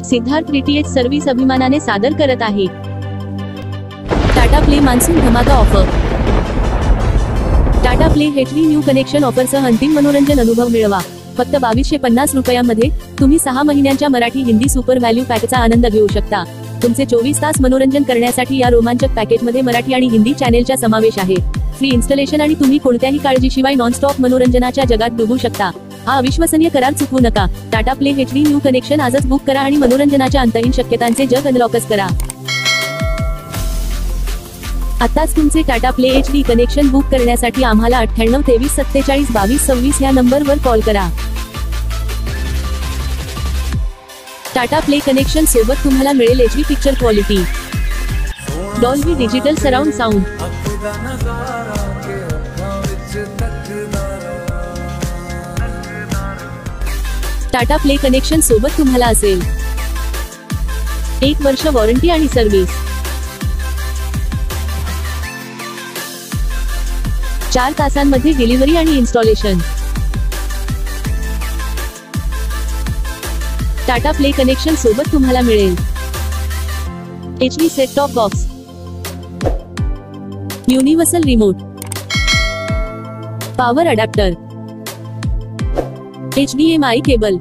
Siddharth DTH service अभिमानाने सादर करत आहे टाटा प्ले मान्सून धमाका offer. Tata Play HD new connection ऑफरसह अंतिम मनोरंजन अनुभव मिळवा। फक्त 2250 रुपयांमध्ये तुम्ही 6 महिन्यांच्या मराठी हिंदी सुपर व्हॅल्यू पॅकचा आनंद घेऊ शकता। तुमचे 24 तास मनोरंजन करण्यासाठी या रोमांचक पॅकेजमध्ये मराठी आणि हिंदी चॅनेलचा समावेश आहे। फ्री इन्स्टॉलेशन आणि तुम्ही कोणत्याही काळजीशिवाय नॉनस्टॉप मनोरंजनाच्या जगात डुबू शकता। हा अविश्वसनीय करार चुकवू नका। Tata Play HD new connection आजच बुक करा आणि मनोरंजनाच्या अंतहीन शक्यतांचे जग अनलॉकच करा। आताच तुमचे Tata Play HD connection book करण्यासाठी आम्हाला 98 23 47 22 26 या नंबरवर कॉल करा। टाटा प्ले कनेक्शन सोबत तुम्हाला मिळेल HD picture quality, Dolby digital surround sound, Tata play connection सोबत तुम्हाला असेल 1 वर्ष वॉरंटी आणि सर्व्हिस, 4 तासांमध्ये डिलिव्हरी आणि इन्स्टॉलेशन। टाटा प्ले कनेक्शन सोबत तुम्हाला मिळेल HD set top box, universal remote, power adapter, HDMI cable,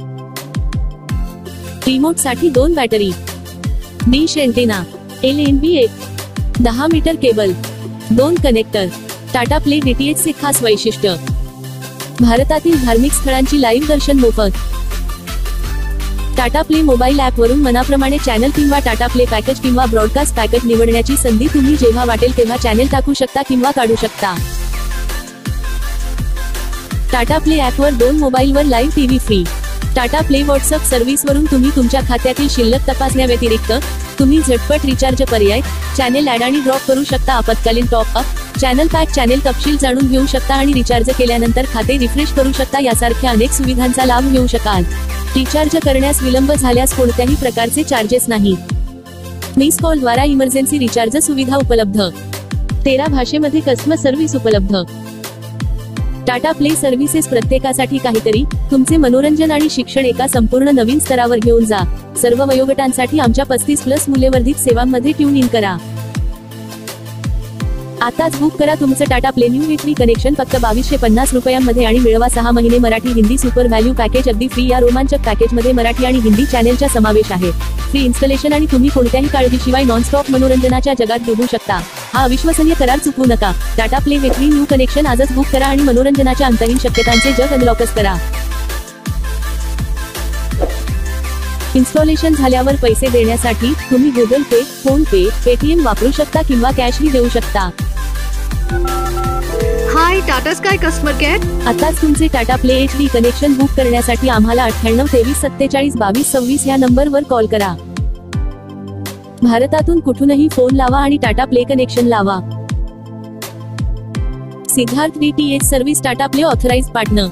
remote साठी 2 battery, dish antenna, LNB 10 metre cable, 2 connector. Tata play DTH चे खास वैशिष्ट्य, भारतातील धार्मिक स्थळांची लाईव्ह दर्शन मोफत। टाटा प्ले मोबाईल ऍप वरून मनाप्रमाणे चॅनल किंवा टाटा प्ले पॅकेज किंवा ब्रॉडकास्ट पॅकेज निवडण्याची संधी। तुम्ही जेव्हा वाटेल तेव्हा चॅनल टाकू शकता किंवा काढू शकता। टाटा प्ले ऍप वर 2 मोबाईलवर live TV free. Tata play WhatsApp service वरून तुम्ही तुमच्या खात्यातील शिल्लक तपासण्याव्यतिरिक्त तुम्ही झटपट रिचार्ज पर्याय, चॅनेल ऍड आणि ड्रॉप करू शकता। आपत्कालीन top up, channel pack, channel तपशील जाणून घेऊ शकता आणि रिचार्ज केल्यानंतर खाते रिफ्रेश करू शकता यासारख्या अनेक सुविधांचा लाभ घेऊ शकाल। रिचार्ज करण्यास विलंब झाल्यास कोणत्याही प्रकारचे चार्जेस नाही। मिस कॉल द्वारा इमर्जन्सी रिचार्ज सुविधा उपलब्ध, 13 भाषेमध्ये कस्टमर सर्व्हिस उपलब्ध। टाटा प्ले सर्व्हिसेस प्रत्येकासाठी काहीतरी, तुमचे मनोरंजन आणि शिक्षण एका संपूर्ण नवीन स्तरावर घेऊन जा। सर्व वयोगटांसाठी आमच्या 35+ मूल्यवर्धित सेवांमध्ये ट्यून इन करा। आताच बुक करा तुमचं Tata play new HD connection फक्त 2250 रुपयांमध्ये आणि मिळवा 6 महिने Marathi Hindi super value package अगदी फ्री। या रोमांचक पॅकेजमध्ये मराठी आणि हिंदी चॅनेलचा समावेश आहे। फ्री इन्स्टॉलेशन आणि तुम्ही कोणत्याही काळजीशिवाय नॉनस्टॉप मनोरंजनाच्या जगात डुबू शकता। हा अविश्वसनीय करार चुकवू नका। Tata Play HD new connection आजच बुक करा आणि मनोरंजनाच्या अंतहीन शक्यतांचे जग अनलॉकच करा। इन्स्टॉलेशन झाल्यावर पैसे देण्यासाठी तुम्ही गुगल पे, फोन पे, पेटीएम वापरू शकता किंवा कॅशही देऊ शकता। हाय टाटा स्काय कस्टमर केअर। आताच तुमचे Tata Play HD connection book करण्यासाठी आम्हाला 98 23 47 22 26 या नंबरवर कॉल करा। भारतातून कुठूनही फोन लावा आणि टाटा प्ले कनेक्शन लावा। Siddharth DTH service Tata play authorised partner.